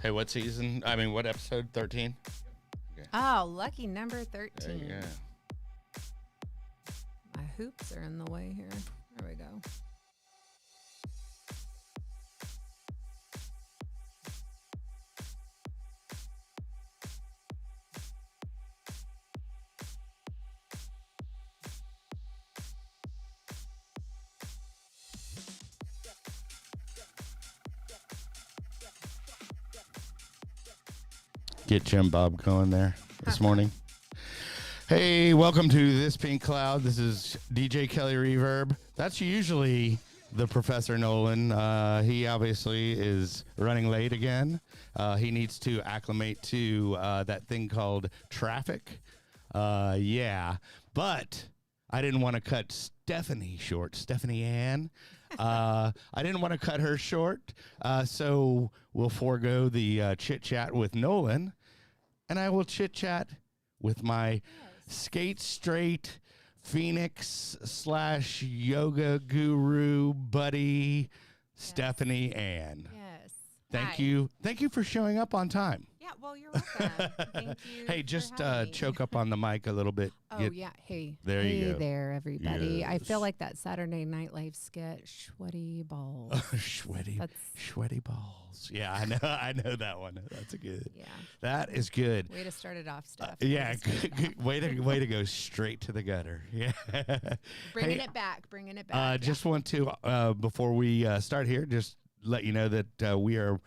Hey, what season? I mean, what episode? 13? Okay. Oh, lucky number 13. Yeah. My hoops are in the way here. There we go. Get Jim Bob going there this morning. Hey, welcome to This Pink Cloud. This is DJ Kelly Reverb. That's usually the Professor Nolan. He obviously is running late again. He needs to acclimate to that thing called traffic. Yeah, but I didn't want to cut Stephanie short, Stephanie Ann. I didn't want to cut her short, so we'll forego the chit-chat with Nolan, and I will chit-chat with my skate straight Phoenix / yoga guru buddy, Stephanie Ann. Yes. Thank you. Thank you for showing up on time. Yeah, well, you're welcome. Thank you. Hey, just choke up on the mic a little bit. Oh, yeah. Hey. There you go. Hey there, everybody. Yes. I feel like that Saturday Night Live skit, Sweaty Balls. Sweaty balls. Yeah, I know that one. That's a good. Yeah. That is good. Way to start it off, Steph. Yeah, good. Way to go straight to the gutter. Yeah. Bringing it back. Just want to before we start here, just let you know that we are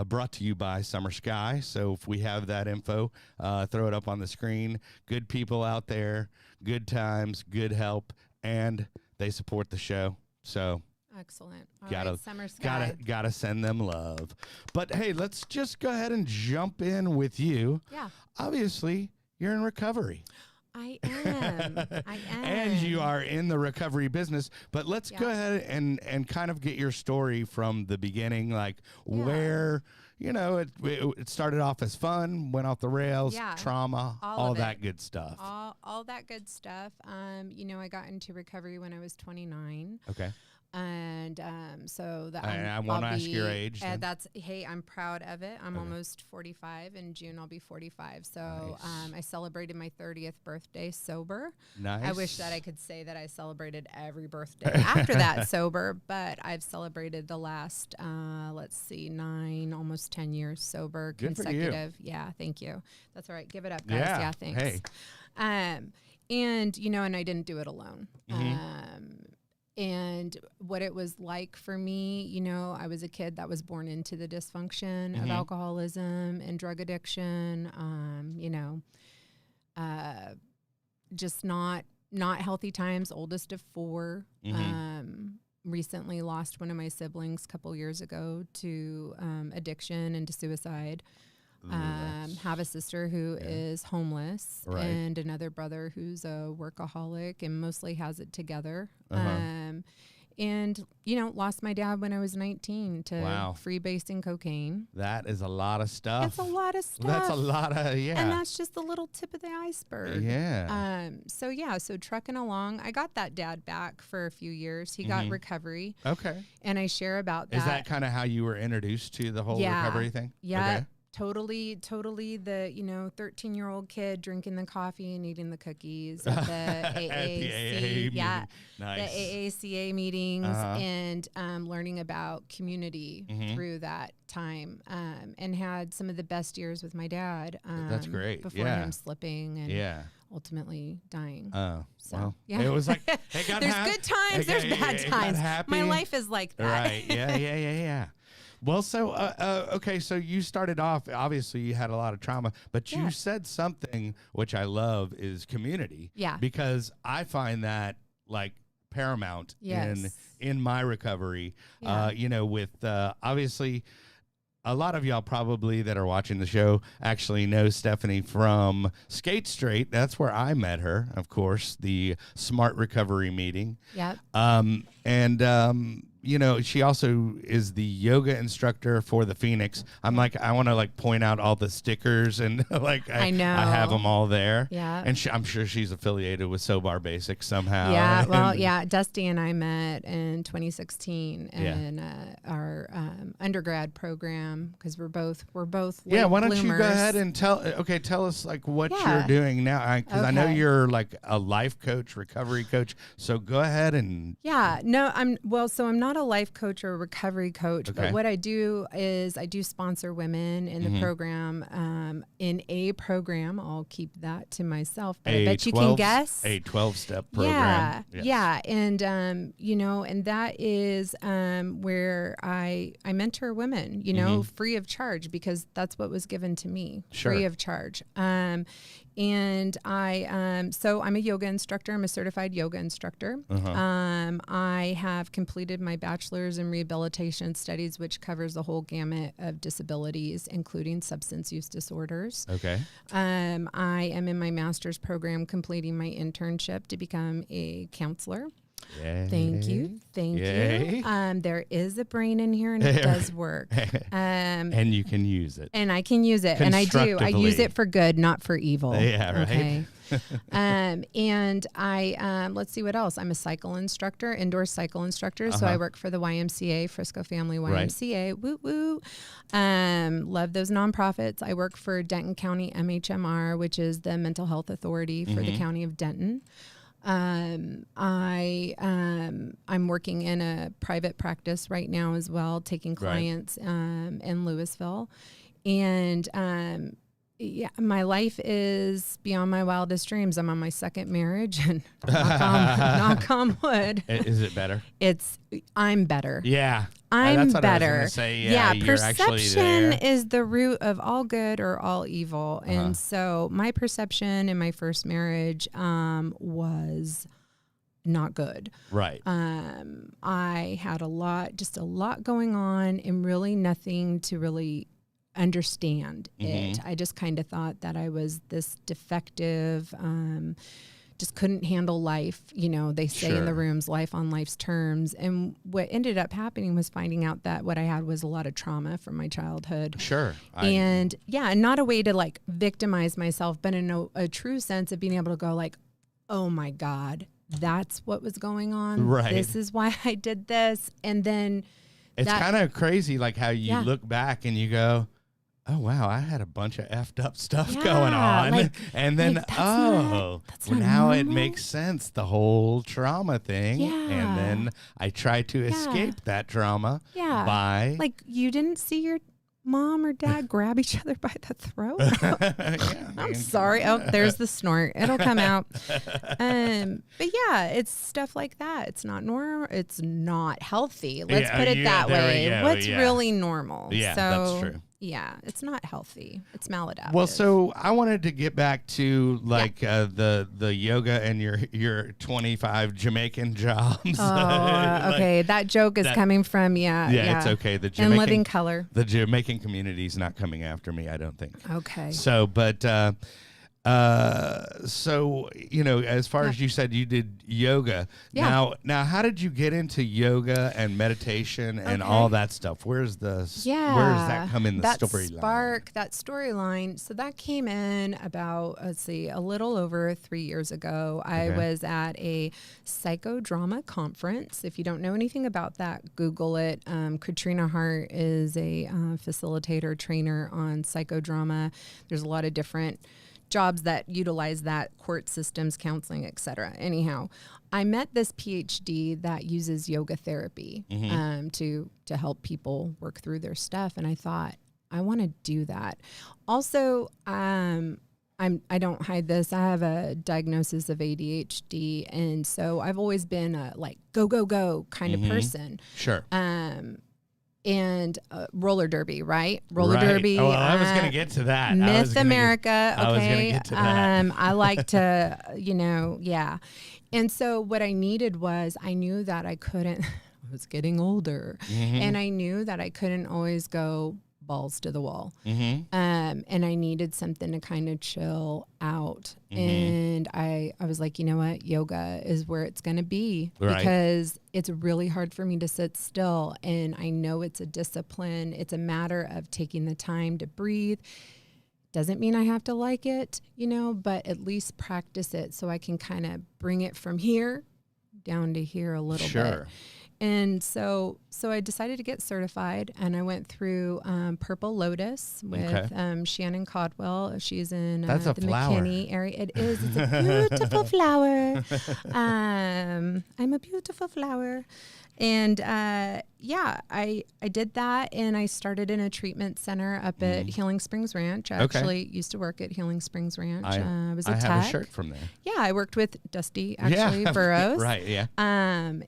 brought to you by Summer Sky. So if we have that info, throw it up on the screen. Good people out there, good times, good help, and they support the show. So excellent. Gotta Summer Sky. Gotta send them love. But hey, let's just go ahead and jump in with you. Yeah. Obviously, you're in recovery. I am. And you are in the recovery business. But let's go ahead and kind of get your story from the beginning, like where, it started off as fun, went off the rails, trauma, all that good stuff. All that good stuff. I got into recovery when I was 29. Okay. And so that I won't ask your age. I'm proud of it. I'm almost 45. In June, I'll be 45. So nice. I celebrated my 30th birthday sober. Nice. I wish that I could say that I celebrated every birthday after that sober, but I've celebrated the last, 9, almost 10 years sober. Good consecutive. For you. Yeah, thank you. That's all right. Give it up, guys. Yeah, thanks. Hey. And I didn't do it alone. Mm-hmm. And what it was like for me, I was a kid that was born into the dysfunction of alcoholism and drug addiction, just not healthy times, oldest of 4. Recently lost one of my siblings a couple years ago to addiction and to suicide. Have a sister who is homeless and another brother who's a workaholic and mostly has it together. And lost my dad when I was 19 to freebasing cocaine. That is a lot of stuff. It's a lot of stuff. That's a lot of, And that's just the little tip of the iceberg. Yeah. So trucking along, I got that dad back for a few years. He got recovery. Okay. And I share about that. Is that kind of how you were introduced to the whole recovery thing? Yeah. Okay. Totally the 13-year-old kid drinking the coffee and eating the cookies at the AAC, nice. the AACA meetings, and learning about community through that time, and had some of the best years with my dad. That's great. Before him slipping and ultimately dying. Oh, so well, it was like, hey, there's good times, there's bad times. My life is like that. Right? Yeah. Well, so, okay, so you started off, obviously you had a lot of trauma, but you said something which I love is community. Yeah. Because I find that, like, paramount in my recovery, with, obviously, a lot of y'all probably that are watching the show actually know Stephanie from Skate Straight. That's where I met her, of course, the Smart Recovery meeting. Yep. she also is the yoga instructor for the Phoenix. I'm like, I want to like point out all the stickers and like I know I have them all there. Yeah. And I'm sure she's affiliated with SoBar Basics somehow. Yeah. Well, yeah. Dusty and I met in 2016 in our undergrad program because we're both late why don't bloomers. you go ahead and tell us like what you're doing now, because I know Okay. you're like a life coach, recovery coach. So go ahead and I'm not a life coach or a recovery coach, but what I do is I do sponsor women in the program. In a program, I'll keep that to myself, but I bet you can guess. A 12-step program. Yeah. And, and that is where I mentor women, free of charge, because that's what was given to me, free of charge. And so I'm a yoga instructor. I'm a certified yoga instructor. I have completed my bachelor's in rehabilitation studies, which covers the whole gamut of disabilities, including substance use disorders. Okay. I am in my master's program, completing my internship to become a counselor. Yay. Thank you. Yay. There is a brain in here and it does work. And you can use it. And I can use it. And I do. I use it for good, not for evil. Yeah, right. Okay. And I, let's see what else. I'm a cycle instructor, indoor cycle instructor. So I work for the YMCA, Frisco Family YMCA. Woo woo. Love those nonprofits. I work for Denton County MHMR, which is the mental health authority for the county of Denton. I'm working in a private practice right now as well, taking clients in Louisville. And my life is beyond my wildest dreams. I'm on my second marriage, and knock on wood. Is it better? I'm better. Yeah. I'm That's what better. I was gonna say. Yeah, you're perception is the root of all good or all evil. And so my perception in my first marriage was not good. Right. I had a lot going on and really nothing to really understand it. I just kind of thought that I was this defective, just couldn't handle life. They say in the rooms, life on life's terms. And what ended up happening was finding out that what I had was a lot of trauma from my childhood. Sure. And not a way to like victimize myself, but in a true sense of being able to go like, oh my God, that's what was going on. Right. This is why I did this. And then it's kind of crazy, like how you look back and you go, oh, wow, I had a bunch of effed up stuff going on. And then, now it makes sense, the whole trauma thing. Yeah. And then I tried to escape that trauma by... Like, you didn't see your mom or dad grab each other by the throat? I'm sorry. Oh, there's the snort. It'll come out. But yeah, it's stuff like that. It's not normal. It's not healthy. Let's put it that way. What's really normal? Yeah, that's true. Yeah, it's not healthy. It's maladaptive. Well, so I wanted to get back to the yoga and your 25 Jamaican jobs. Okay, that joke is coming from it's okay. The Jamaican, in living color. The Jamaican community is not coming after me, I don't think. Okay. So, but as far as you said, you did yoga. Now, how did you get into yoga and meditation and all that stuff? Where does that come in the storyline? That storyline. So that came in about, a little over 3 years ago. I was at a psychodrama conference. If you don't know anything about that, Google it. Katrina Hart is a facilitator, trainer on psychodrama. There's a lot of different jobs that utilize that, court systems, counseling, etc. Anyhow, I met this PhD that uses yoga therapy to help people work through their stuff, and I thought, I want to do that. Also, I don't hide this. I have a diagnosis of ADHD, and so I've always been a go kind of person. Sure. And roller derby, right? Roller derby. Oh, well, I was going to get to that. Myth America. Okay. I was going to get to that. I like to, And so what I needed was, I knew that I couldn't, I was getting older, and I knew that I couldn't always go balls to the wall. Mm-hmm. And I needed something to kind of chill out. Mm-hmm. And I was like, you know what? Yoga is where it's going to be, Right. because it's really hard for me to sit still. And I know it's a discipline. It's a matter of taking the time to breathe. Doesn't mean I have to like it, but at least practice it so I can kind of bring it from here down to here a little bit. And so I decided to get certified, and I went through Purple Lotus with Shannon Caldwell. She's in That's a the flower. McKinney area. It is. It's a beautiful flower. I'm a beautiful flower. And I did that, and I started in a treatment center up at Healing Springs Ranch. I actually used to work at Healing Springs Ranch. I was a tech. I have a shirt from there. Yeah, I worked with Dusty Burrows. Right, yeah. I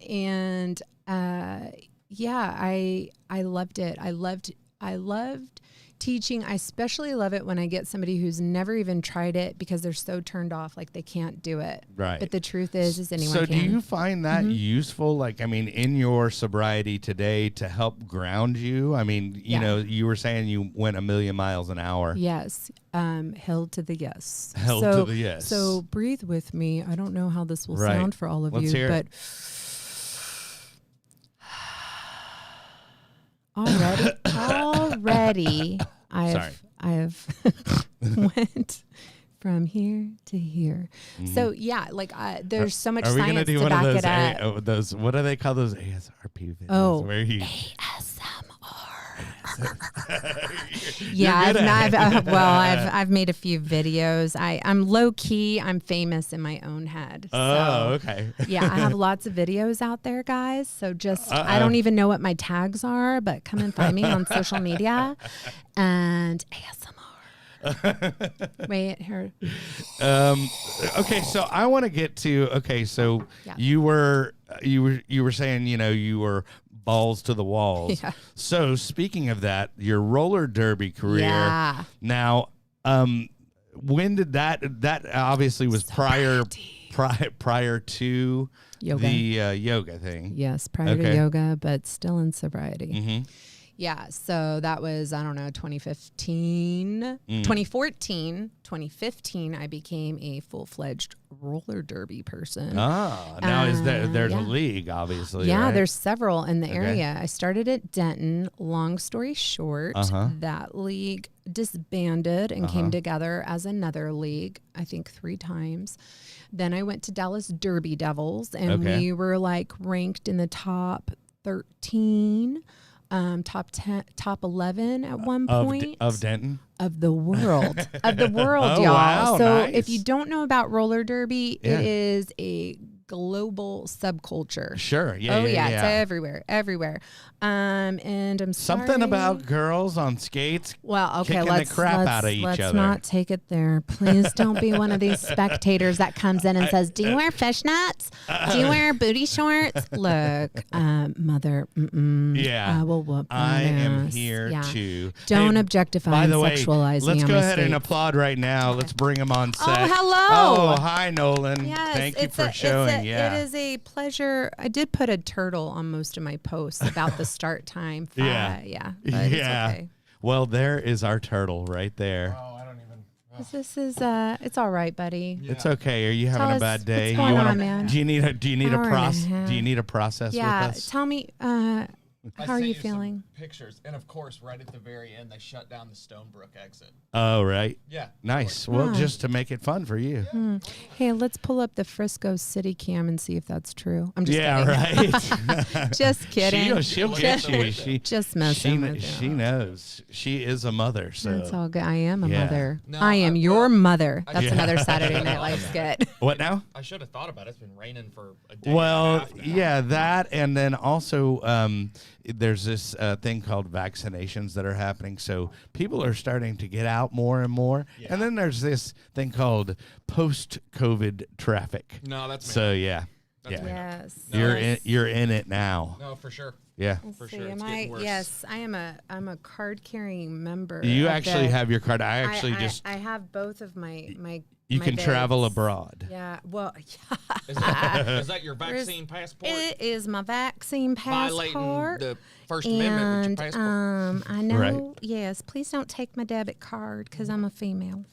loved it. I loved teaching. I especially love it when I get somebody who's never even tried it because they're so turned off, like they can't do it. Right. But the truth is anyone can. So do you find that useful, in your sobriety today to help ground you? I mean, you were saying you went 1,000,000 miles an hour. Yes. Held to the yes. Held to the yes. So breathe with me. I don't know how this will sound for all of Let's you, hear but it. already I have went from here to here. So there's so much science to back it up. Those, what do they call those ASRP videos? Oh, where you ASMR. I've made a few videos. I'm low key. I'm famous in my own head. Oh, okay. Yeah, I have lots of videos out there, guys. So I don't even know what my tags are, but come and find me on social media and ASMR. Wait, here. Okay, so I want to get to. Okay, so you were saying you were balls to the walls. Yeah. So speaking of that, your roller derby career. Yeah. Now, when did that obviously was prior to yoga. The yoga thing? Yes, prior to yoga, but still in sobriety. Mm-hmm. Yeah, so that was, 2015, 2015, I became a full-fledged roller derby person. Ah, now there's a league, obviously, yeah, right? There's several in the area. I started at Denton. Long story short, that league disbanded and came together as another league, I think 3 times. Then I went to Dallas Derby Devils, and we were ranked in the top 13. Top 10, top 11 at one point of Denton, of the world, y'all. Wow, so nice. If you don't know about roller derby, it is a global subculture. Sure, yeah. It's everywhere. And I'm sorry. Something about girls on skates. Well, okay, kicking the crap out of each other. Let's not take it there. Please don't be one of these spectators that comes in and says, "Do you wear fishnets? Do you wear booty shorts?" Look, mother. Yeah, I will whoop. I am here to don't objectify by the and way, sexualize me. Let's on go my ahead and skate. applaud right now. Let's bring him on set. Oh, hello. Oh, hi, Nolan. Yes, Thank you for showing. It is a pleasure. I did put a turtle on most of my posts about the start time. But it's okay. Well, there is our turtle right there. Oh, I don't even. This is it's all right, buddy. Yeah. It's okay. Are you having a bad day? What's going on, man? Do you need a process? Do you need a process with us? Tell me. How are you feeling? Pictures, and of course, right at the very end, they shut down the Stonebrook exit. Oh, right. Yeah. Nice. Well, just to make it fun for you. Yeah. Hey, let's pull up the Frisco City Cam and see if that's true. I'm just kidding. Right. Just kidding. She'll get you. Just messing with you. She knows. She is a mother. So that's all good. I am a mother. No, I am your mother. That's another Saturday Night Live skit. What now? I should have thought about it. It's been raining for a day. Well, yeah, that, and then also there's this thing called vaccinations that are happening. So people are starting to get out more and more. Yeah. And then there's this thing called post-COVID traffic. No, that's me. So yeah. Yes. You're in it now. No, for sure. Yeah. For sure. Yes, I'm a card carrying member. You actually have your card. I have both of my You my can travel dates. abroad. Yeah. Well, Is that your vaccine passport? it is my vaccine Violating passport. the First Amendment with your passport. I know. Right. Yes. Please don't take my debit card because I'm a female.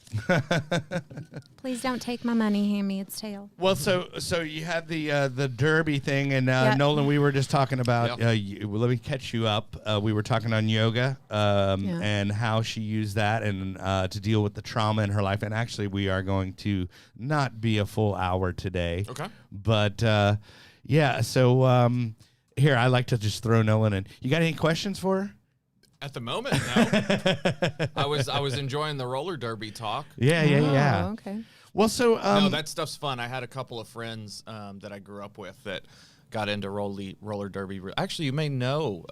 Please don't take my money. Hand me its tail. Well, so you had the Derby thing, and Yep. Nolan, we were just talking about. Yep. Let me catch you up. We were talking on yoga and how she used that and to deal with the trauma in her life. And actually, we are going to not be a full hour today. Okay. But yeah, so here I like to just throw Nolan in. You got any questions for her? At the moment, no. I was enjoying the roller derby talk. Yeah. Oh, okay. Well, so No, that stuff's fun. I had a couple of friends that I grew up with that got into roller derby. Actually, you may know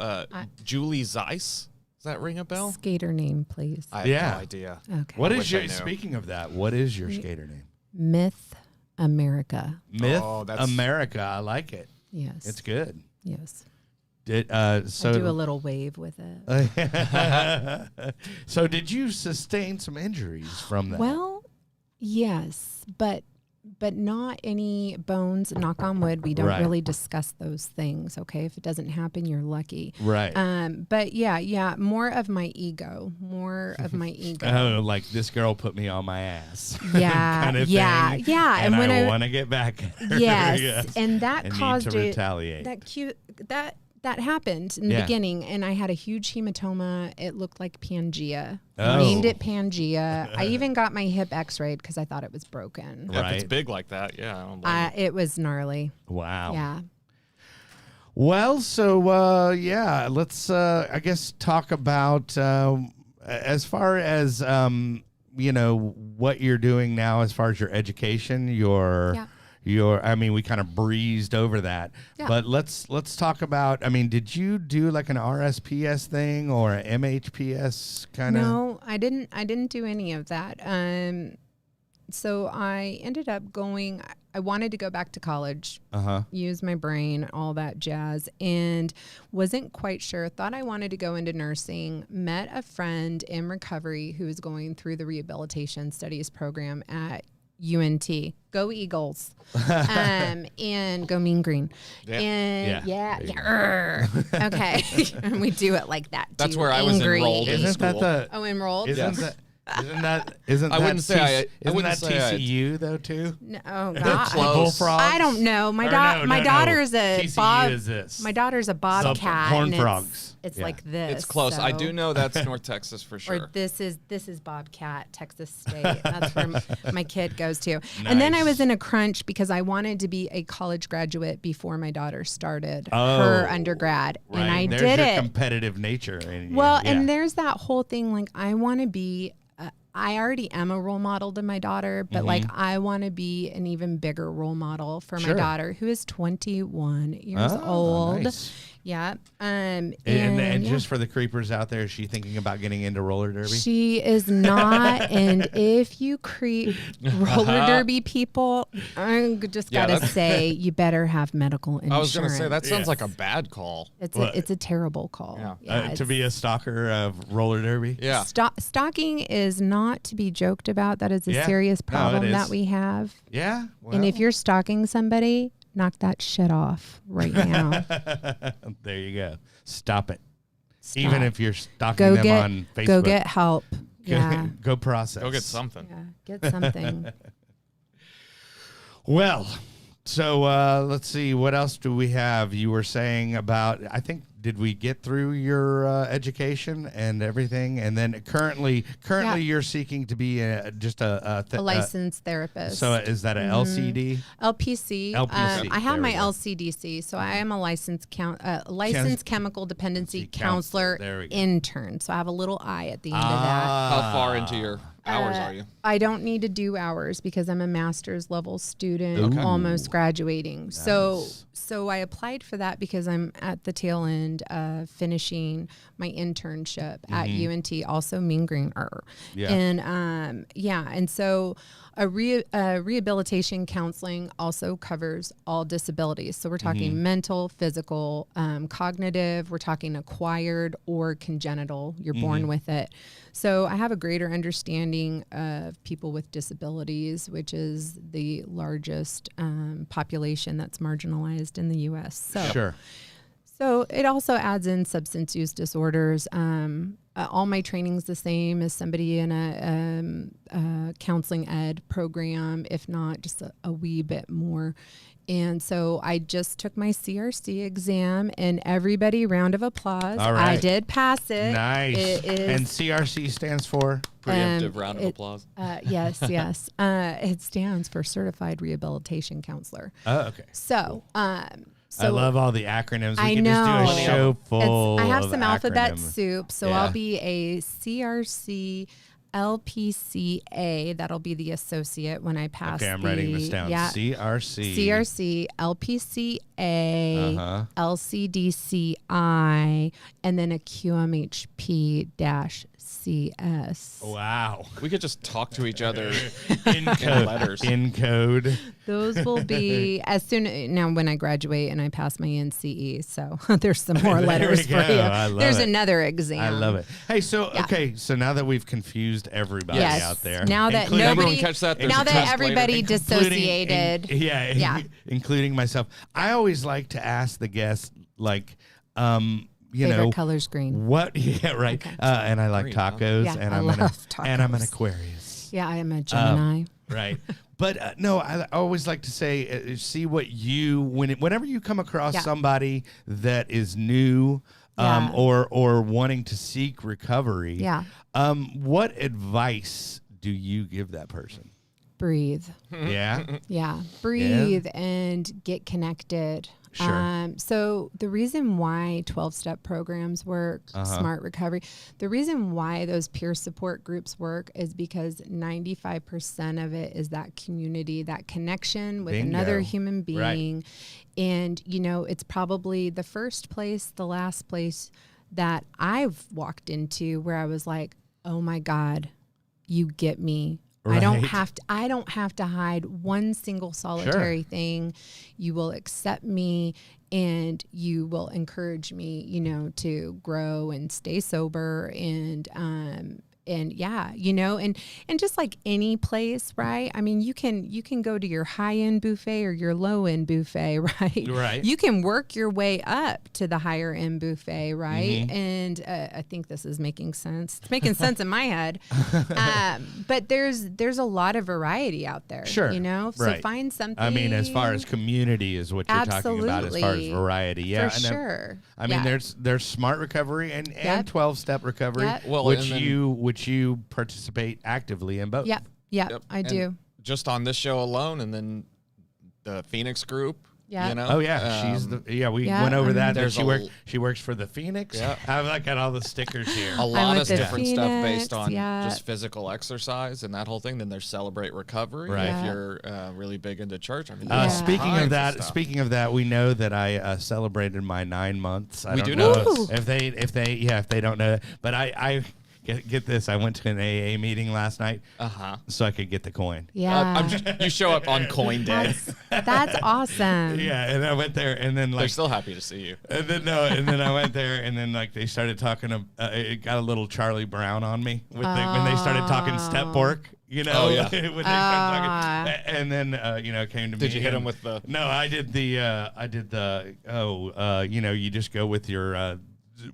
Julie Zeiss. Does that ring a bell? Skater name, please. I have no idea. Okay. what I is wish I your knew. speaking of that? What is your skater name? Myth America. Myth Oh, that's- America. I like it. Yes. It's good. Yes. So I do a little wave with it. So did you sustain some injuries from that? Well, yes, but not any bones. Knock on wood. We don't Right. really discuss those things. Okay, if it doesn't happen, you're lucky. right. But yeah, more of my ego. More of my ego. Oh, like this girl put me on my ass. Yeah, kind of yeah, thing. yeah. And when I want to get back at her. yes, and that and caused need to it. retaliate. That happened in the Yeah. beginning, and I had a huge hematoma. It looked like Pangea. Oh. I named it Pangea. I even got my hip X-rayed because I thought it was broken. Yeah, if Right. it's big like that, yeah. I don't blame you. It was gnarly. Wow. Yeah. Well, so yeah, let's I guess talk about as far as what you're doing now as far as your education, Yeah. I mean, we kind of breezed over that, Yeah. but let's talk about, I mean, did you do like an RSPS thing or an MHPS kind of? No, I didn't do any of that. So I ended up going. I wanted to go back to college, use my brain, all that jazz, and wasn't quite sure. Thought I wanted to go into nursing. Met a friend in recovery who was going through the rehabilitation studies program at UNT. Go Eagles. And go Mean Green. Yeah. And Yeah. okay. And we do it like that. That's too. where I was Angry. enrolled in Isn't that school. the? Oh, enrolled? Isn't Yes. isn't I that wouldn't say I isn't wouldn't that say I- TCU though too? No, oh They're God. close. Bullfrogs? I don't know. My Or no, my no, daughter's no. a TCU bob. is this. My daughter's a bobcat. Horn and it's- frogs. It's Yeah. like this. It's close. I so- do know that's North Texas for sure. Or this is Bobcat, Texas State. That's where my kid goes to. And then I Nice. was in a crunch because I wanted to be a college graduate before my daughter started Oh, her undergrad, Right. and I There's did your it. competitive nature. In you. Well, Yeah. and there's that whole thing like I want to be. I already am a role model to my daughter, but like I want to be an even bigger role model for Sure. my daughter, who is 21 years old. Nice. Yeah. And yeah. just for the creepers out there, is she thinking about getting into roller derby? She is not. And if you creep roller derby people, I just Yeah, gotta that's- say, you better have medical insurance. I was going to say that sounds Yes. like a bad call. It's a terrible call. Yeah. To be a stalker of roller derby? Yeah. Stalking is not to be joked about. That is a Yeah. serious No, it problem is. that we have. Yeah. And if well, you're stalking somebody, knock that shit off right now. there you go. Stop it. Stop. Even if you're stalking go them get on Facebook. go get help. Yeah. Go process. Go get something. Yeah. Get something. Well, so let's see. What else do we have? You were saying about, I think, did we get through your education and everything? And then currently Yeah. you're seeking to be just a A licensed therapist. so is that an LCD? LPC. LPC, I have there my we go. LCDC, so I am a licensed chemical dependency Counselor. counselor There we go. intern. So I have a little I at the end of that. How far into your hours are you? I don't need to do hours because I'm a master's level student, almost graduating. So I applied for that because I'm at the tail end of finishing my internship at UNT, also Mean Green. Yeah. And and so rehabilitation counseling also covers all disabilities. So we're talking mental, physical, cognitive, we're talking acquired or congenital. You're born with it. So I have a greater understanding understanding of people with disabilities, which is the largest population that's marginalized in the U.S. So, Sure. So it also adds in substance use disorders. All my training's the same as somebody in a counseling ed program, if not just a wee bit more. And so I just took my CRC exam, and everybody, round of applause. All right. I did pass it. Nice. It is, And CRC stands for? Preemptive round of applause. Yes, yes. It stands for Certified Rehabilitation Counselor. Oh, okay. So, I love all the acronyms. We I can know. just do a show full I have of some alphabet acronym. soup, so Yeah. I'll be a CRC LPCA. That'll be the associate when I pass. Okay, I'm writing this down. Yeah, CRC. CRC LPCA Uh-huh. LCDCI, and then a QMHP-CS. Wow. We could just talk to each other In code. letters. In code. Those will be as soon now when I graduate and I pass my NCE. So there's some more There letters we for go. you. I love There's it. another exam. I love it. Hey, so Yeah. okay, so now that we've confused everybody Yes. out there, Now that including- Everyone nobody, catch that? There's now a that test everybody later. dissociated. Yeah. including myself. I always like to ask the guests, like, you Favorite know, color's green. what? Yeah, right. Okay. And I like Green, huh? tacos, Yeah, and I I'm love and I'm an tacos. Aquarius. Yeah, I am a Gemini. Right. But no, I always like to say, see what you, whenever you come across Yeah. somebody that is new Yeah. or wanting to seek recovery, Yeah. What advice do you give that person? Breathe. Yeah. Yeah. Breathe and get connected. Sure. So the reason why 12-step programs work, Smart Recovery, the reason why those peer support groups work is because 95% of it is that community, that connection with Bingo. another human Right. being. And, you know, it's probably the first place, the last place that I've walked into where I was like, oh my God, you get me. I don't Right. have to hide one single solitary thing. You will accept me and you will encourage me, you know, to grow and stay sober and yeah, you know, and just like any place, right? I mean, you can go to your high-end buffet or your low-end buffet, right? Right. You can work your way up to the higher-end buffet, right? Mm-hmm. And I think this is making sense. It's making sense in my head. But there's a lot of variety out there, Sure. you know? So Right. find something. I mean, as far as community is what you're talking about, as far as Absolutely. variety. Yeah. For and sure. I mean, Yeah. there's smart recovery and Yep. 12-step recovery, Yep. Well, which and then- you participate actively in both. Yep. Yep. Yep. I And do. Just on this show alone, and then the Phoenix group. Yeah. You know? Oh yeah, she's the we yeah, went over that. there's She works for the Phoenix. Yeah. I've got all the stickers here. a lot with of the different stuff Phoenix, based on yeah. just physical exercise and that whole thing. Then there's Celebrate Recovery. Right. If Yeah. you're really big into church. I mean, Yeah. there's Speaking tons of stuff. that, we know that I celebrated my 9 months. I We don't do know know this. if they don't know, but I get this. I went to an AA meeting last night so I could get the coin. Yeah. You show up on Coin Day. That's awesome. Yeah, and I went there, and then They're like still happy to see you. And then I went there, and then like they started talking. It got a little Charlie Brown on me when they started talking step work. You know, Oh, yeah. when they started talking, and then it came to me. Did you hit and- him with the? No, I did the you just go with your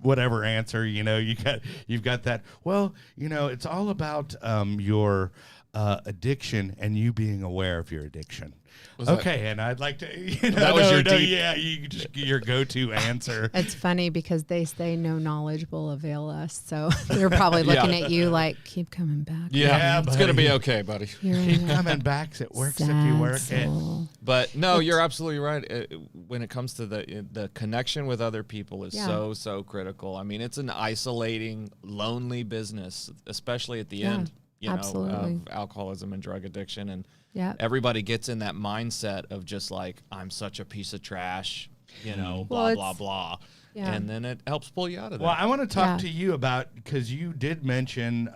whatever answer. You know, you've got that. Well, it's all about your addiction and you being aware of your addiction. Was that- Okay, and I'd like to. That was your deep- Yeah, you just your go-to answer. It's funny because they say no knowledge will avail us. So they're probably looking at you like, keep coming back. Yeah, it's gonna be buddy. okay, buddy. You're Keep a coming back. It works if sad you work it. soul. But no, you're absolutely right. When it comes to the connection with other people is Yeah. so critical. I mean, it's an isolating, lonely business, especially at the Yeah, end. absolutely. Of alcoholism and drug addiction, and Yeah. everybody gets in that mindset of just like, I'm such a piece of trash, Well, blah blah it's- blah, yeah. and then it helps pull you out of that. Well, I want to talk Yeah. to you about, because you did mention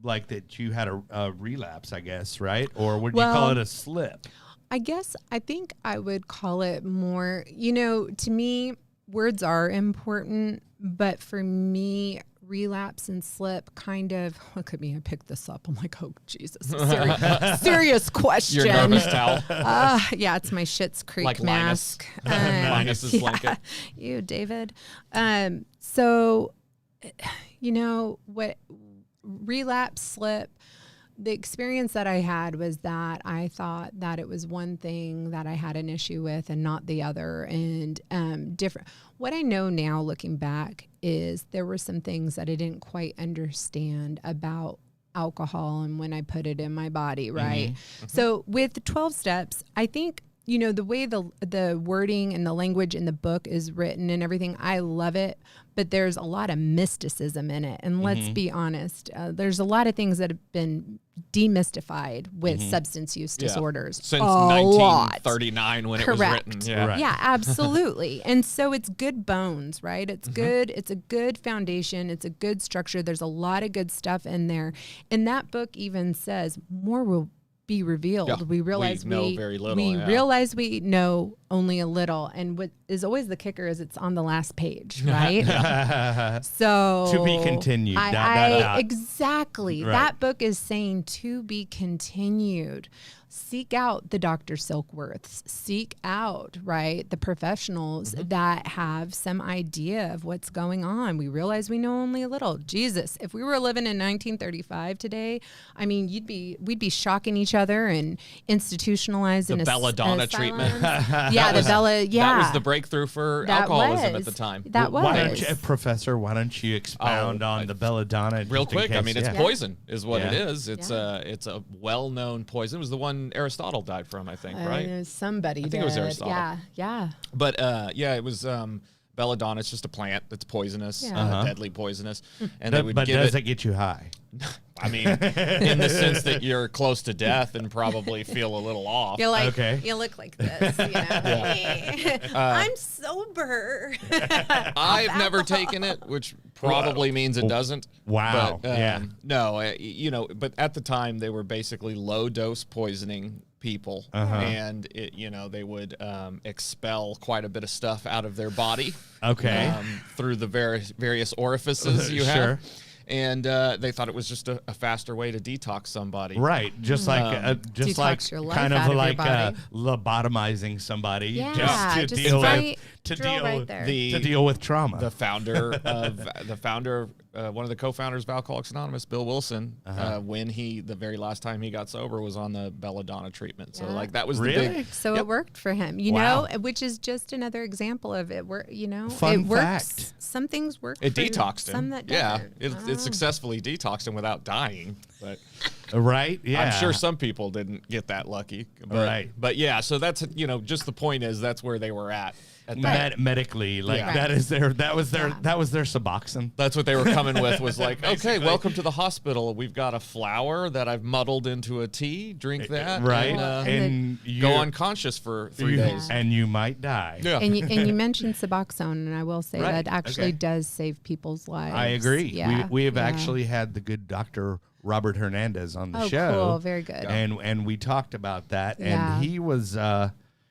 like that you had a relapse, I guess, right? Or would you call Well, it a slip? I think I would call it more, to me, words are important, but for me, relapse and slip kind of, look at me, I picked this up. I'm like, oh, Jesus, serious question. Your nervous towel. Yeah, it's my Schitt's Creek Like mask. Linus's blanket. You, David. So, what relapse, slip, the experience that I had was that I thought that it was one thing that I had an issue with and not the other, and different. What I know now looking back is there were some things that I didn't quite understand about alcohol and when I put it in my body, right? Mm-hmm. So with 12 steps, I think, the way the wording and the language in the book is written and everything, I love it, but there's a lot of mysticism in it. And let's be honest, there's a lot of things that have been demystified with substance use disorders. Since 1939 when Correct. It was written. Yeah, right. Yeah, absolutely. And so it's good bones, right? It's good. It's a good foundation. It's a good structure. There's a lot of good stuff in there. And that book even says more will be revealed. Yeah, we realize we know very little. We realize we know only a little, and what is always the kicker is it's on the last page, right? So to be continued. Exactly. Right. That book is saying to be continued. Seek out the Dr. Silkworths. Seek out, right, the professionals that have some idea of what's going on. We realize we know only a little. Jesus, if we were living in 1935 today, I mean, we'd be shocking each other and institutionalized in the belladonna treatment. Yeah, that was the breakthrough for alcoholism at the time. Professor, why don't you expound on the belladonna real quick? I mean, it's poison is what it is. It's a well-known poison. It was the one Aristotle died from, I think, right? Somebody I think it was Aristotle. Yeah. But it was belladonna. It's just a plant that's poisonous, deadly poisonous. And they would does it get you high? I mean, in the sense that you're close to death and probably feel a little off. You're like, you look like this, I'm sober. I've never taken it, which probably means it doesn't. Wow. But, no, but at the time they were basically low dose poisoning people, and they would expel quite a bit of stuff out of their body. Okay. Through the various orifices you have. And they thought it was just a faster way to detox somebody, right? Just like kind of like lobotomizing somebody, to deal with trauma. The founder of one of the co-founders of Alcoholics Anonymous, Bill Wilson, when the very last time he got sober was on the belladonna treatment. So that was really the big. So it worked for him, which is just another example of it. Fun it works. Fact. Some things work. It detoxed him. Some that it successfully detoxed him without dying. But right, yeah, I'm sure some people didn't get that lucky. But, but yeah, so that's just the point is that's where they were at. Medically, that was their Suboxone. That's what they were coming with. Was like, okay, welcome to the hospital. We've got a flower that I've muddled into a tea. Drink that, right? And go unconscious for 3 days, and you might die. Yeah. And you mentioned Suboxone, and I will say that actually does save people's lives. I agree. Yeah. We have actually had the good Dr. Robert Hernandez on the show. Oh, cool, very good. And we talked about that, and he was.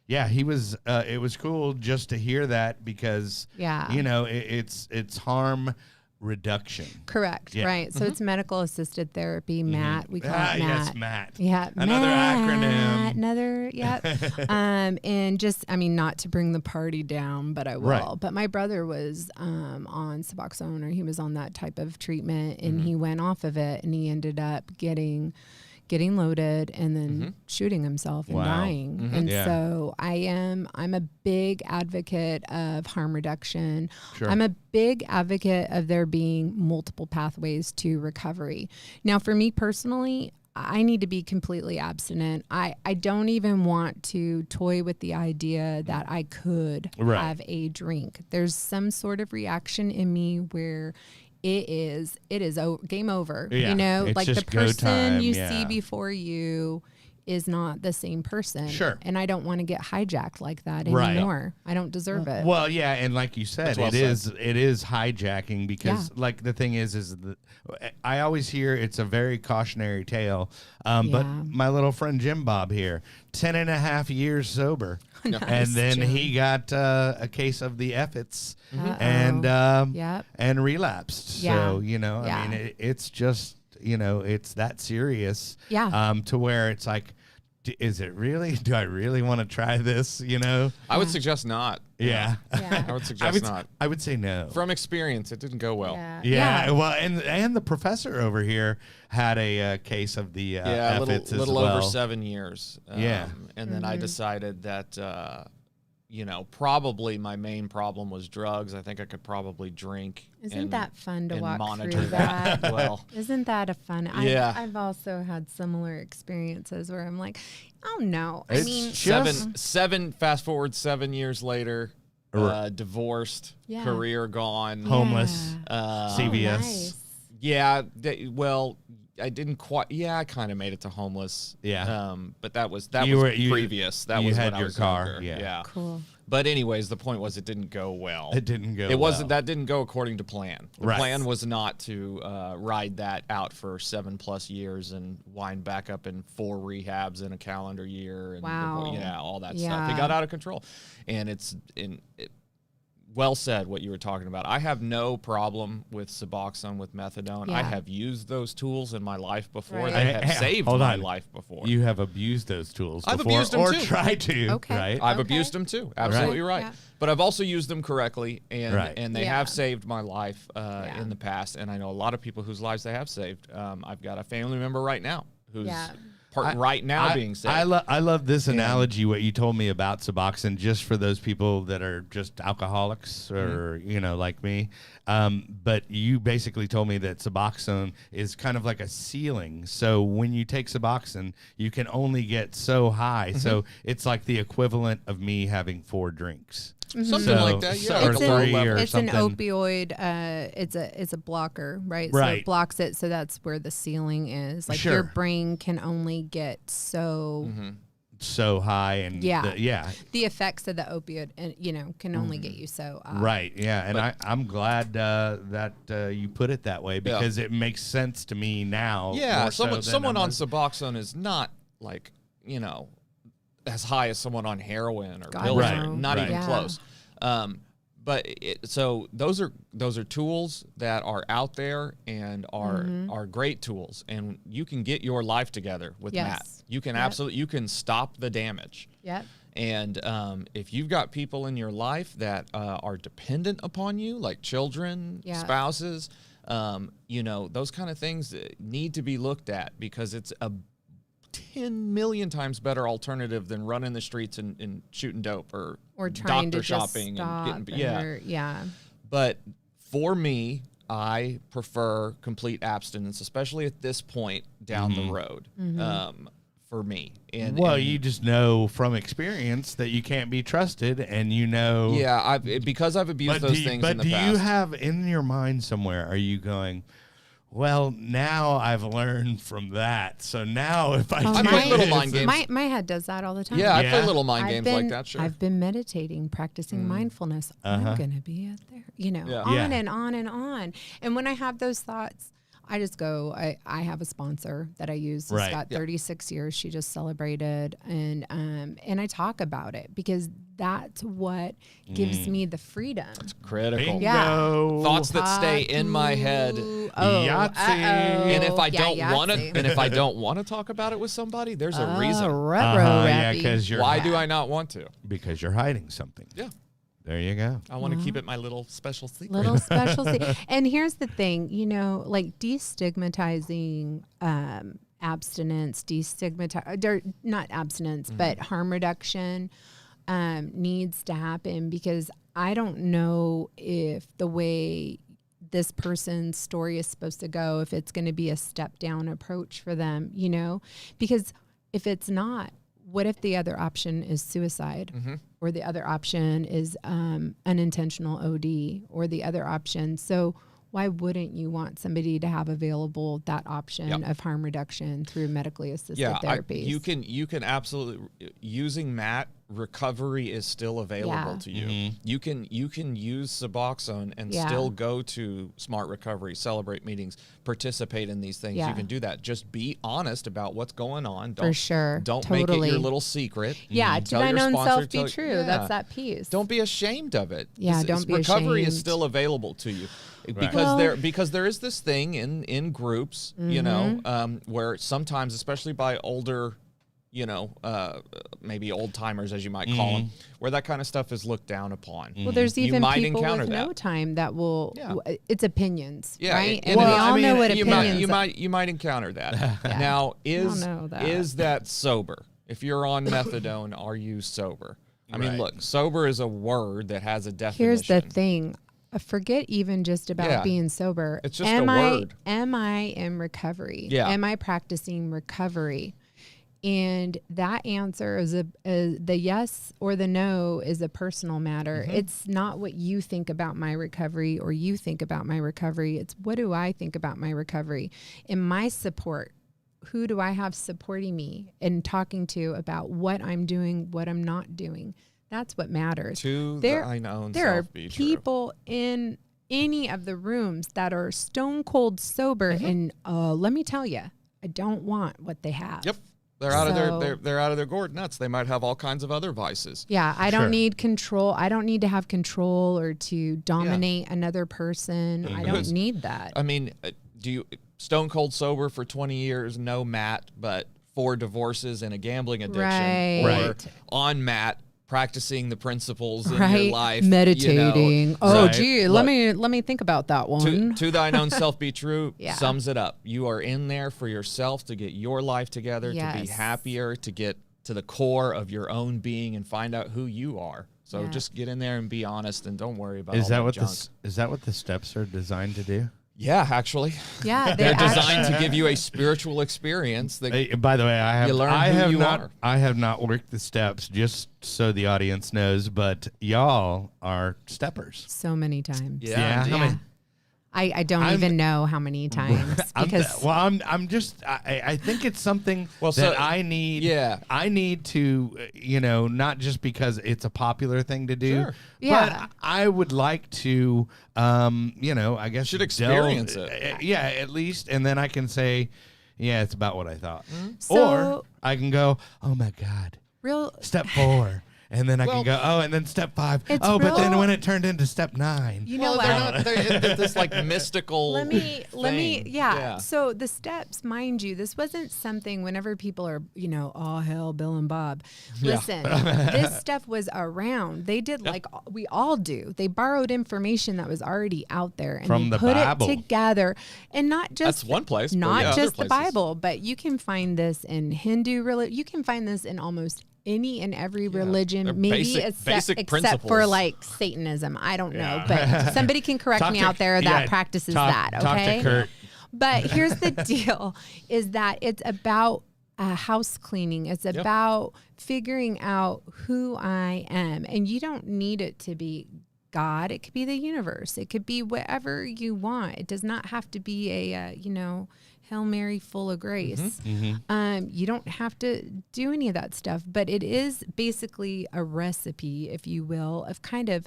He was. It was cool just to hear that because, it's harm reduction. Correct. Yeah. Right. So it's medical assisted therapy. MAT. We call it MAT. Yes, MAT. Yeah. Another acronym. Another. Yep. And just, not to bring the party down, but I will. Right. But my brother was on Suboxone, or he was on that type of treatment, and he went off of it, and he ended up getting loaded and then shooting himself and dying. And so I'm a big advocate of harm reduction. Sure. I'm a big advocate of there being multiple pathways to recovery. Now, for me personally, I need to be completely abstinent. I don't even want to toy with the idea that I could have a drink. There's some sort of reaction in me where it is game over. Yeah, like the person you see before you is not the same person. Sure. And I don't want to get hijacked like that Right. anymore. I don't deserve it. Well, yeah, and like you said, That's well it is hijacking because like the thing is I always hear it's a very cautionary tale. But my little friend Jim Bob here, 10.5 years sober. Nice, and then Jim. he got a case of the Effets Yep. and relapsed. Yeah. So, I mean, it's just, it's that serious. Yeah. To where it's like, is it really? Do I really want to try this? I would suggest not. Yeah. Yeah. I would suggest not. I would say no. From experience, it didn't go well. Yeah. Well, and the professor over here had a case of the a Effets little as well. over 7 years. And then I decided that probably my main problem was drugs. I think I could probably drink. Isn't that fun to and walk monitor through that? well. Isn't that a fun? Yeah. I've also had similar experiences where I'm like, oh no. It's I mean, Seven. Fast forward 7 years later, divorced, Yeah. career gone, Homeless, Oh, CVS. nice. Yeah. I didn't quite. Yeah, I kind of made it to homeless. Yeah. But that was You previous. That you was had when I your was car, younger. yeah. Cool. But anyways, the point was it didn't go well. It didn't go. It wasn't. well. That didn't go according to plan. The Right. plan was not to ride that out for 7+ years and wind back up in 4 rehabs in a calendar year. And Wow. all that stuff. Yeah. It got out of control, and well said what you were talking about. I have no problem with Suboxone, with methadone. I Yeah. have used those tools in my life before. Right. They have Hey, saved hold my on. life before. You have abused those tools I've before, abused them or too. tried to. Okay. Right. I've Okay. abused them too. Absolutely right. Yeah. But I've also used them correctly, and Right. and they Yeah. have saved my life Yeah. in the past. And I know a lot of people whose lives they have saved. I've got a family member right now who's Yeah. being saved. I love this analogy, what you told me about Suboxone, just for those people that are just alcoholics or, like me. But you basically told me that Suboxone is kind of like a ceiling. So when you take Suboxone, you can only get so high. So it's like the equivalent of me having 4 drinks. Something So- like that. Yeah. or It's, Like a low three level. or it's an something. opioid. It's a blocker, right? So Right. it blocks it. So that's where the ceiling is. Like Sure. your brain can only get so. So high and Yeah. The effects of the opioid, and can only get you so. Right, yeah, and I'm glad that you put it that way because it makes sense to me now. Yeah, more so someone than on Suboxone is not like as high as someone on heroin or God, pills, Right, or not right. even Yeah. close. But so those are tools that are out there and are great tools, and you can get your life together with Yes. Matt. You can Yep. you can stop the damage. Yep. And if you've got people in your life that are dependent upon you, like children, Yeah. spouses, those kind of things need to be looked at because it's a 10 million times better alternative than running the streets and shooting dope or trying doctor to just shopping stop and getting yeah. But for me, I prefer complete abstinence, especially at this point down the road. For me, and you just know from experience that you can't be trusted, and yeah, because I've abused those things in the past. But do you have in your mind somewhere? Are you going? Well, now I've learned from that. So now if I I do play little this, mind games. My head does that all the time. Yeah, I play Yeah. little mind I've games been, like that. Sure. I've been meditating, practicing mindfulness. I'm going to be out there, Yeah. on Yeah. and on and on. And when I have those thoughts, I just go, I have a sponsor that I use. Right. She's got 36 years. She just celebrated. And I talk about it because that's what gives me the freedom. Critical. Bingo. Yeah. Thoughts that stay in my head. Ooh, Yahtzee. And if I don't want to, Yahtzee. and if I don't want to talk about it with somebody, there's a reason. yeah, Ruh-roh-rappy. because you're Why do I not want to? because you're hiding something. Yeah, There you go. I want to keep it my little special secret. Little specialty. And here's the thing, like destigmatizing abstinence, not abstinence, but harm reduction needs to happen because I don't know if the way this person's story is supposed to go, if it's going to be a step down approach for them, because if it's not, what if the other option is suicide or the other option is unintentional OD or the other option? So why wouldn't you want somebody to have available that option of harm reduction through medically assisted therapies? You can absolutely, using MAT, recovery is still available to you. You can use Suboxone and still go to Smart Recovery, Celebrate meetings, participate in these things. You can do that. Just be honest about what's going on. For sure. Don't make it your little secret. Yeah, to thine own self be true. That's that piece. Don't be ashamed of it. Yeah, don't be ashamed. Recovery is still available to you. Because there is this thing in groups, you know, where sometimes, especially by older, you know, maybe old timers, as you might call them, where that kind of stuff is looked down upon. Well, there's even people with no time that will. It's opinions, right? And well, we all know what opinions. You might encounter that. Now, is that sober? If you're on methadone, are you sober? I mean, look, sober is a word that has a definition. Here's the thing. Forget even just about being sober. It's just a word. Am I in recovery? Yeah. Am I practicing recovery? And that answer is the yes or the no is a personal matter. It's not what you think about my recovery or you think about my recovery. It's what do I think about my recovery and my support. Who do I have supporting me and talking to about what I'm doing, what I'm not doing? That's what matters. There are people in any of the rooms that are stone cold sober, and let me tell you, I don't want what they have. Yep, they're out of they're out of their gourd nuts. They might have all kinds of other vices. Yeah, I don't need control. I don't need to have control or to dominate another person. I don't need that. I mean, do you stone cold sober for 20 years, no MAT, but 4 divorces and a gambling addiction, or on MAT, practicing the principles in your life, meditating. Let me think about that one. To thine own self be true sums it up. You are in there for yourself to get your life together, to be happier, to get to the core of your own being and find out who you are. So just get in there and be honest, and don't worry about all that junk. Is that what the steps are designed to do? Yeah, actually. Yeah, they're designed to give you a spiritual experience. By the way, I have not worked the steps, just so the audience knows, but y'all are steppers. So many times. Yeah. I don't even know how many times because I think it's something that I need. Yeah. I need to, not just because it's a popular thing to do. Sure. Yeah. But I would like to, I guess should experience it. Yeah, at least, and then I can say, yeah, it's about what I thought. So, or I can go, oh my God, step 4. And then I can go, and then step 5. But then when it turned into step 9. You know what? They're this like mystical Let me, So the steps, mind you, this wasn't something whenever people are, oh, hell, Bill and Bob. Listen, this stuff was around. They did like we all do. They borrowed information that was already out there and from they put Bible. It together. And not just, that's one place, not just the Bible, but you can find this in Hindu religion. You can find this in almost any and every religion, maybe except for like Satanism. I don't know, but somebody can correct me out there that practices that. Okay. Talk to Kurt. But here's the deal: is that it's about house cleaning. It's about figuring out who I am, and you don't need it to be God. It could be the universe. It could be whatever you want. It does not have to be a Hail Mary full of grace. You don't have to do any of that stuff, but it is basically a recipe, if you will, of kind of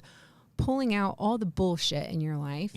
pulling out all the bullshit in your life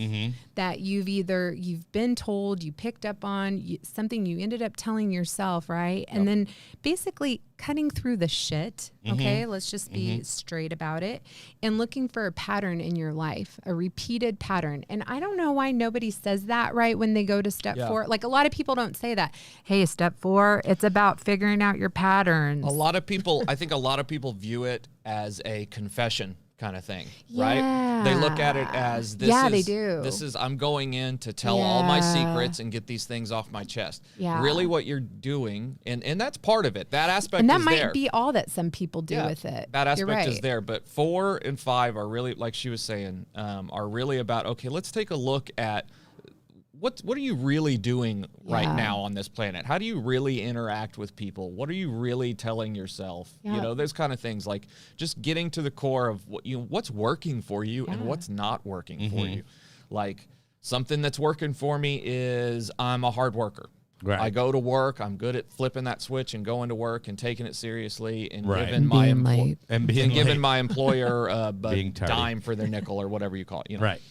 that you've been told, you picked up on, something you ended up telling yourself, right? And then basically cutting through the shit, okay? Let's just be straight about it, and looking for a pattern in your life, a repeated pattern. And I don't know why nobody says that, right, when they go to step 4. Like, a lot of people don't say that. Hey, step 4, it's about figuring out your patterns. I think a lot of people view it as a confession kind of thing, right? They look at it as they do. This is I'm going in to tell all my secrets and get these things off my chest. Really what you're doing, and that's part of it. That aspect and that is might there. be all that some people do with it. That aspect is there, but 4 and 5 are really, like she was saying, are really about, okay, let's take a look at what are you really doing right now on this planet? How do you really interact with people? What are you really telling yourself? Those kind of things, like just getting to the core of what's working for you and what's not working for you. Like, Something that's working for me is I'm a hard worker. Right. I go to work. I'm good at flipping that switch and going to work and taking it seriously and Right. giving my Being late. giving my employer a Being tardy. dime for their nickel or whatever you call it. You know? Right.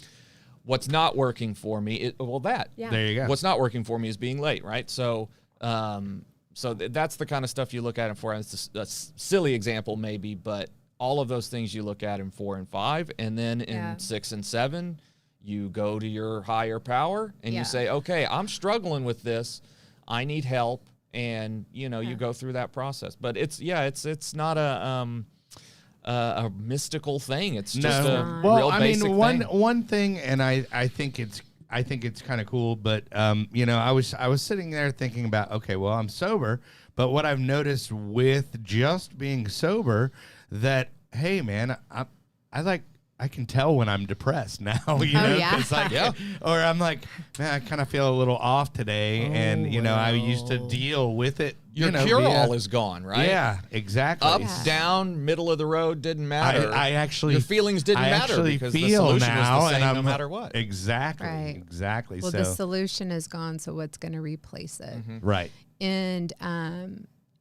What's not working for me? Yeah. There you go. What's not working for me is being late, right? So, that's the kind of stuff you look at him for. And it's a silly example, maybe, but all of those things you look at in 4 and 5, and then in 6 and 7, you go to your higher power and you say, okay, I'm struggling with this. I need help. And, you go through that process. But it's not a mystical thing. It's just a real basic thing. One thing, and I think it's kind of cool, but I was sitting there thinking about, okay, well, I'm sober, but what I've noticed with just being sober, that hey, man, I can tell when I'm depressed now, or I'm like, man, I kind of feel a little off today, and I used to deal with it. Your cure-all is gone, right? Yeah, exactly. Up, down, middle of the road didn't matter. I actually your feelings didn't matter because the solution is the same no matter what. Exactly, Right. exactly. Well, so the solution is gone, so what's going to replace it? right.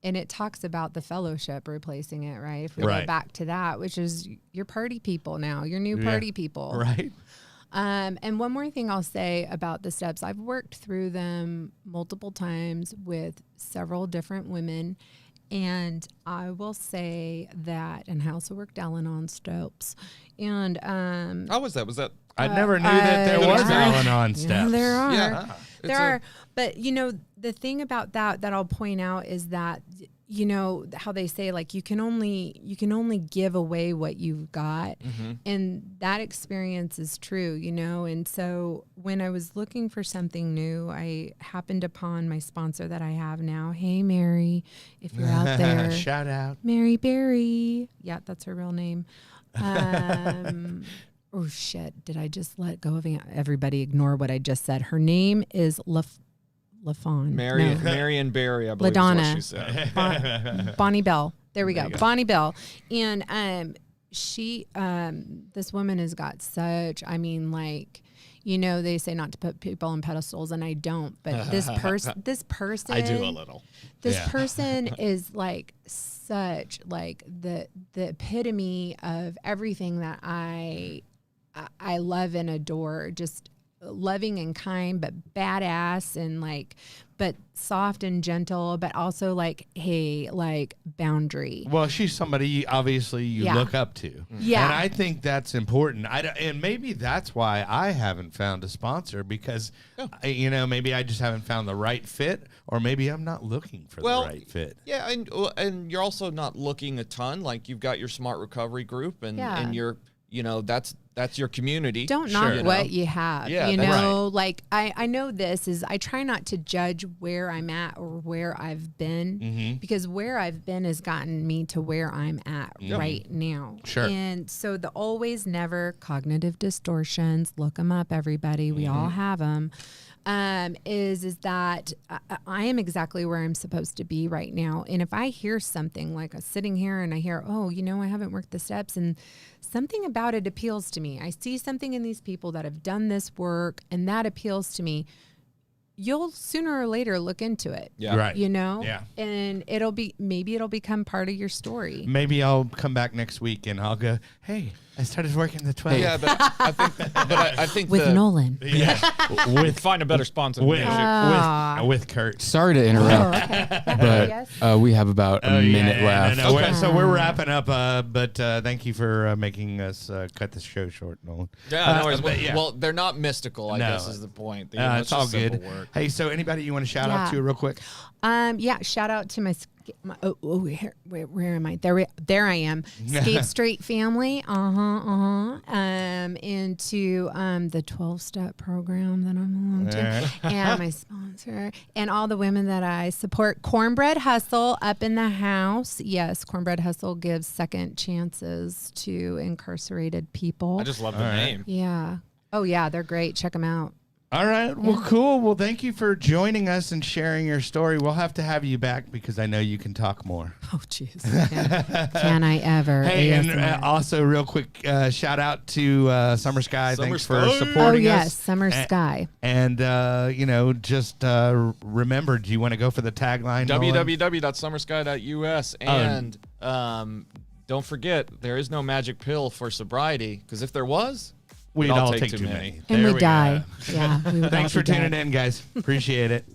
And it talks about the fellowship replacing it, right? If we Right. go back to that, which is your party people now, your new party people. Right. And one more thing I'll say about the steps, I've worked through them multiple times with several different women. And I will say that, and I also worked Al-Anon steps. And How was that? Was that? I never knew that there was Al-Anon steps. Yeah, there are. Yeah. There are. But, the thing about that I'll point out is that, how they say, like, you can only give away what you've got. Mm-hmm. And that experience is true, And so when I was looking for something new, I happened upon my sponsor that I have now. Hey, Mary, if you're out there. Shout out. Mary Berry. Yeah, that's her real name. Oh, shit. Did I just let go of everybody? Ignore what I just said. Her name is LaFawn. Marion Barry, I believe LaDonna. is what she said. Bonnie Bell. There we go. you go. Bonnie Bell. And she, this woman has got such, they say not to put people on pedestals, and I don't, but this person, I do a little. This person is like such like the epitome of everything that I love and adore. Just loving and kind, but badass, and but soft and gentle, but also boundary. Well, she's somebody obviously you look up to. Yeah. And I think that's important. And maybe that's why I haven't found a sponsor, because, maybe I just haven't found the right fit, or maybe I'm not looking for the right fit. Yeah, and you're also not looking a ton. Like, you've got your Smart Recovery group, and you're, that's your community. Don't knock what you have. Yeah, I know this is, I try not to judge where I'm at or where I've been, because where I've been has gotten me to where I'm at right now. Sure. And so the always never cognitive distortions, look them up, everybody. We all have them. Is that I am exactly where I'm supposed to be right now. And if I hear something, like sitting here and I hear, I haven't worked the steps, and something about it appeals to me. I see something in these people that have done this work, and that appeals to me. You'll sooner or later look into it. Yeah. Right. Yeah. And maybe it'll become part of your story. Maybe I'll come back next week and I'll go, hey, I started working the 12. Yeah, but I think With Nolan. Yeah. find a better sponsor. with Kurt. Sorry to interrupt, Yes. but we have about a minute left. No. So we're wrapping up, but thank you for making us cut the show short, Nolan. Yeah, no worries. but Well, they're not mystical, I guess is the point. It's all just simple good. work. Hey, so anybody you want to shout out to real quick? Shout out to my where am I? There I am. Skate Straight family. And to the 12-step program that I'm along to, and my sponsor, and all the women that I support. Cornbread Hustle up in the house. Yes, Cornbread Hustle gives second chances to incarcerated people. I just love the name. Yeah. Oh yeah, they're great. Check them out. All right. Well, cool. Well, thank you for joining us and sharing your story. We'll have to have you back because I know you can talk more. Oh, jeez. Can I ever? Hey, and also real quick, shout out to Summer Sky. Summer Thanks Sky. for supporting us. Yes, Summer Sky. And, just remember, do you want to go for the tagline? www.summersky.us. And don't forget, there is no magic pill for sobriety, because if there was, we'd all take too many. And There we die. Yeah. We would Thanks all for be tuning dead. in, guys. Appreciate it.